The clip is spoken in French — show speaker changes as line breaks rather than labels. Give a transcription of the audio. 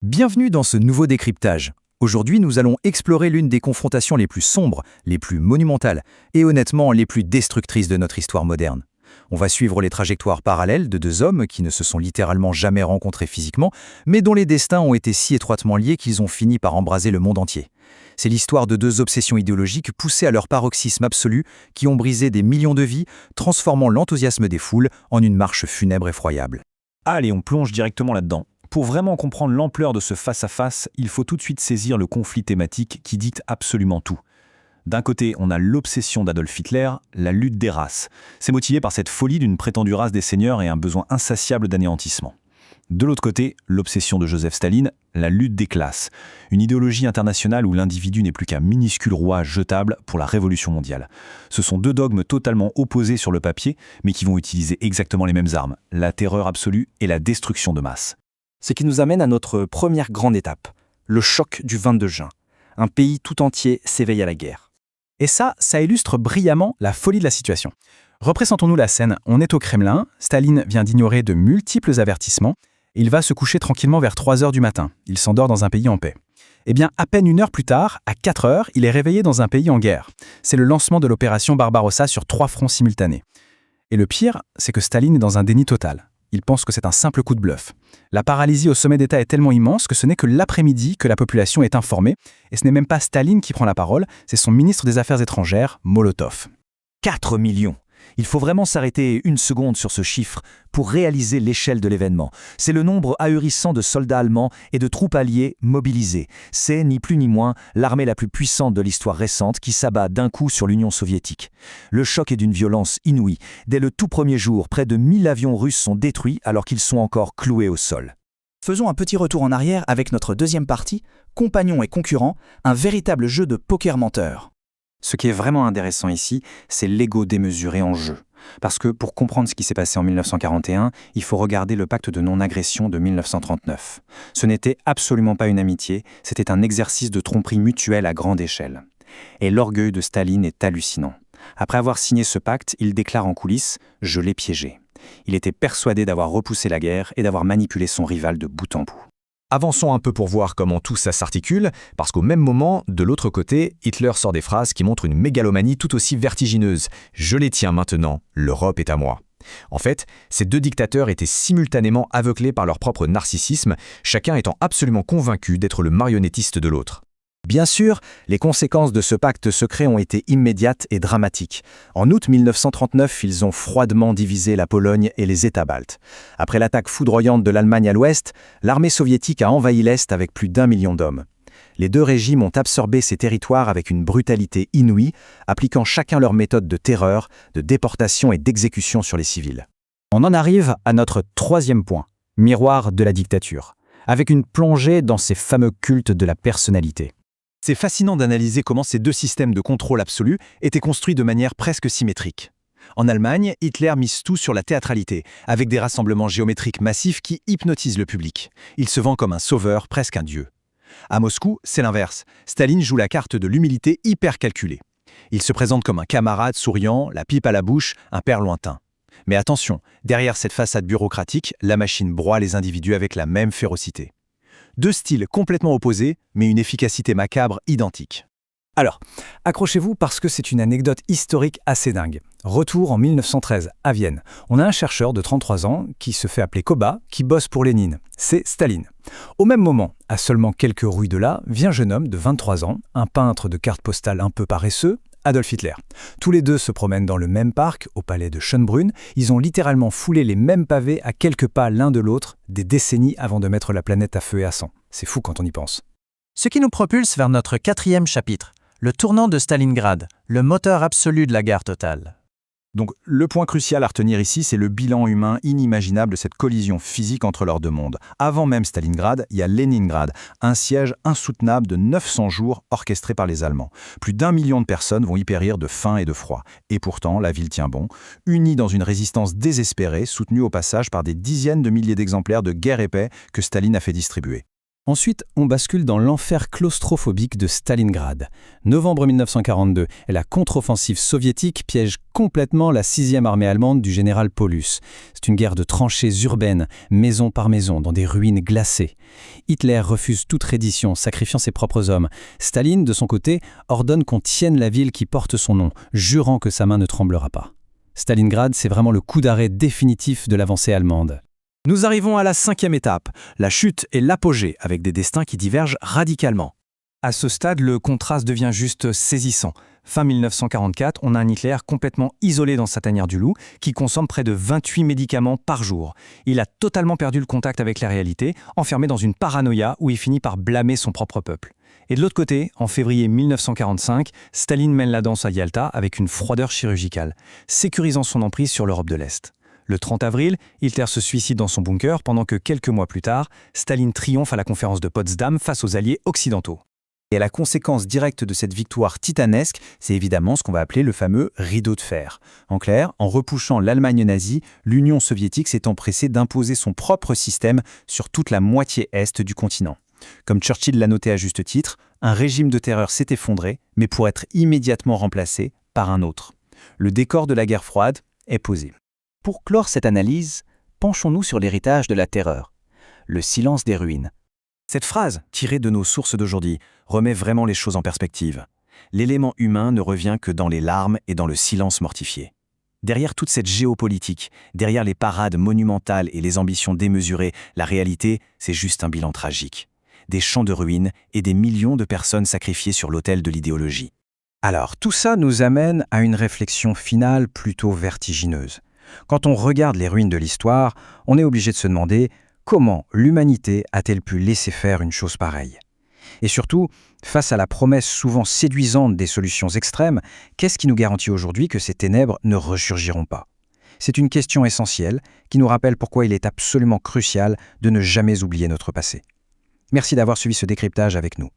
Bienvenue dans ce nouveau décryptage. Aujourd'hui, nous allons explorer l'une des confrontations les plus sombres, les plus monumentales et honnêtement les plus destructrices de notre histoire moderne. On va suivre les trajectoires parallèles de deux hommes qui ne se sont littéralement jamais rencontrés physiquement, mais dont les destins ont été si étroitement liés qu'ils ont fini par embraser le monde entier. C'est l'histoire de deux obsessions idéologiques poussées à leur paroxysme absolu qui ont brisé des millions de vies, transformant l'enthousiasme des foules en une marche funèbre effroyable.
Allez, on plonge directement là-dedans. Pour vraiment comprendre l'ampleur de ce face-à-face, il faut tout de suite saisir le conflit thématique qui dicte absolument tout. D'un côté, on a l'obsession d'Adolf Hitler, la lutte des races. C'est motivé par cette folie d'une prétendue race des seigneurs et un besoin insatiable d'anéantissement. De l'autre côté, l'obsession de Joseph Staline, la lutte des classes. Une idéologie internationale où l'individu n'est plus qu'un minuscule roi jetable pour la révolution mondiale. Ce sont deux dogmes totalement opposés sur le papier, mais qui vont utiliser exactement les mêmes armes, la terreur absolue et la destruction de masse.
Ce qui nous amène à notre première grande étape, le choc du 22 juin. Un pays tout entier s'éveille à la guerre.
Et ça illustre brillamment la folie de la situation. Représentons-nous la scène, on est au Kremlin, Staline vient d'ignorer de multiples avertissements, et il va se coucher tranquillement vers 3 heures du matin. Il s'endort dans un pays en paix. Eh bien, à peine 1 heure plus tard, à 4 heures, il est réveillé dans un pays en guerre. C'est le lancement de l'opération Barbarossa sur 3 fronts simultanés. Et le pire, c'est que Staline est dans un déni total. Il pense que c'est un simple coup de bluff. La paralysie au sommet d'État est tellement immense que ce n'est que l'après-midi que la population est informée, et ce n'est même pas Staline qui prend la parole, c'est son ministre des Affaires étrangères, Molotov.
4 millions. Il faut vraiment s'arrêter une seconde sur ce chiffre pour réaliser l'échelle de l'événement. C'est le nombre ahurissant de soldats allemands et de troupes alliées mobilisées. C'est, ni plus ni moins, l'armée la plus puissante de l'histoire récente qui s'abat d'un coup sur l'Union soviétique. Le choc est d'une violence inouïe. Dès le tout premier jour, près de 1000 avions russes sont détruits alors qu'ils sont encore cloués au sol.
Faisons un petit retour en arrière avec notre deuxième partie, compagnons et concurrents, un véritable jeu de poker menteur. Ce qui est vraiment intéressant ici, c'est l'ego démesuré en jeu. Parce que pour comprendre ce qui s'est passé en 1941, il faut regarder le pacte de non-agression de 1939. Ce n'était absolument pas une amitié, c'était un exercice de tromperie mutuelle à grande échelle. Et l'orgueil de Staline est hallucinant. Après avoir signé ce pacte, il déclare en coulisses « Je l'ai piégé ». Il était persuadé d'avoir repoussé la guerre et d'avoir manipulé son rival de bout en bout.
Avançons un peu pour voir comment tout ça s'articule, parce qu'au même moment, de l'autre côté, Hitler sort des phrases qui montrent une mégalomanie tout aussi vertigineuse. « Je les tiens maintenant, l'Europe est à moi ». En fait, ces deux dictateurs étaient simultanément aveuglés par leur propre narcissisme, chacun étant absolument convaincu d'être le marionnettiste de l'autre. Bien sûr, les conséquences de ce pacte secret ont été immédiates et dramatiques. En août 1939, ils ont froidement divisé la Pologne et les États baltes. Après l'attaque foudroyante de l'Allemagne à l'ouest, l'armée soviétique a envahi l'Est avec plus d'1 million d'hommes. Les deux régimes ont absorbé ces territoires avec une brutalité inouïe, appliquant chacun leur méthode de terreur, de déportation et d'exécution sur les civils.
On en arrive à notre troisième point, miroir de la dictature, avec une plongée dans ces fameux cultes de la personnalité.
C'est fascinant d'analyser comment ces deux systèmes de contrôle absolu étaient construits de manière presque symétrique. En Allemagne, Hitler mise tout sur la théâtralité, avec des rassemblements géométriques massifs qui hypnotisent le public. Il se vend comme un sauveur, presque un dieu. À Moscou, c'est l'inverse. Staline joue la carte de l'humilité hyper calculée. Il se présente comme un camarade souriant, la pipe à la bouche, un père lointain. Mais attention, derrière cette façade bureaucratique, la machine broie les individus avec la même férocité. Deux styles complètement opposés, mais une efficacité macabre identique.
Alors, accrochez-vous parce que c'est une anecdote historique assez dingue. Retour en 1913, à Vienne. On a un chercheur de 33 ans qui se fait appeler Koba, qui bosse pour Lénine. C'est Staline. Au même moment, à seulement quelques rues de là, vient un jeune homme de 23 ans, un peintre de cartes postales un peu paresseux, Adolf Hitler. Tous les deux se promènent dans le même parc, au palais de Schönbrunn. Ils ont littéralement foulé les mêmes pavés à quelques pas l'un de l'autre, des décennies avant de mettre la planète à feu et à sang. C'est fou quand on y pense.
Ce qui nous propulse vers notre 4e chapitre, le tournant de Stalingrad, le moteur absolu de la guerre totale.
Donc, le point crucial à retenir ici, c'est le bilan humain inimaginable de cette collision physique entre leurs deux mondes. Avant même Stalingrad, il y a Leningrad, un siège insoutenable de 900 jours orchestré par les Allemands. Plus d'1 million de personnes vont y périr de faim et de froid. Et pourtant, la ville tient bon, unie dans une résistance désespérée, soutenue au passage par des dizaines de milliers d'exemplaires de Guerre et Paix que Staline a fait distribuer.
Ensuite, on bascule dans l'enfer claustrophobique de Stalingrad. Novembre 1942, et la contre-offensive soviétique piège complètement la 6e armée allemande du général Paulus. C'est une guerre de tranchées urbaines, maison par maison, dans des ruines glacées. Hitler refuse toute reddition, sacrifiant ses propres hommes. Staline, de son côté, ordonne qu'on tienne la ville qui porte son nom, jurant que sa main ne tremblera pas. Stalingrad, c'est vraiment le coup d'arrêt définitif de l'avancée allemande.
Nous arrivons à la 5e étape, la chute et l'apogée, avec des destins qui divergent radicalement.
À ce stade, le contraste devient juste saisissant. Fin 1944, on a un Hitler complètement isolé dans sa tanière du loup, qui consomme près de 28 médicaments par jour. Il a totalement perdu le contact avec la réalité, enfermé dans une paranoïa où il finit par blâmer son propre peuple. Et de l'autre côté, en février 1945, Staline mène la danse à Yalta avec une froideur chirurgicale, sécurisant son emprise sur l'Europe de l'Est. Le 30 avril, Hitler se suicide dans son bunker pendant que quelques mois plus tard, Staline triomphe à la conférence de Potsdam face aux alliés occidentaux.
Et la conséquence directe de cette victoire titanesque, c'est évidemment ce qu'on va appeler le fameux rideau de fer. En clair, en repoussant l'Allemagne nazie, l'Union soviétique s'est empressée d'imposer son propre système sur toute la moitié est du continent. Comme Churchill l'a noté à juste titre, un régime de terreur s'est effondré, mais pour être immédiatement remplacé par un autre. Le décor de la guerre froide est posé.
Pour clore cette analyse, penchons-nous sur l'héritage de la terreur, le silence des ruines.
Cette phrase, tirée de nos sources d'aujourd'hui, remet vraiment les choses en perspective. L'élément humain ne revient que dans les larmes et dans le silence mortifié. Derrière toute cette géopolitique, derrière les parades monumentales et les ambitions démesurées, la réalité, c'est juste un bilan tragique. Des champs de ruines et des millions de personnes sacrifiées sur l'autel de l'idéologie.
Alors, tout ça nous amène à une réflexion finale plutôt vertigineuse. Quand on regarde les ruines de l'histoire, on est obligé de se demander comment l'humanité a-t-elle pu laisser faire une chose pareille ? Et surtout, face à la promesse souvent séduisante des solutions extrêmes, qu'est-ce qui nous garantit aujourd'hui que ces ténèbres ne ressurgiront pas ? C'est une question essentielle qui nous rappelle pourquoi il est absolument crucial de ne jamais oublier notre passé. Merci d'avoir suivi ce décryptage avec nous.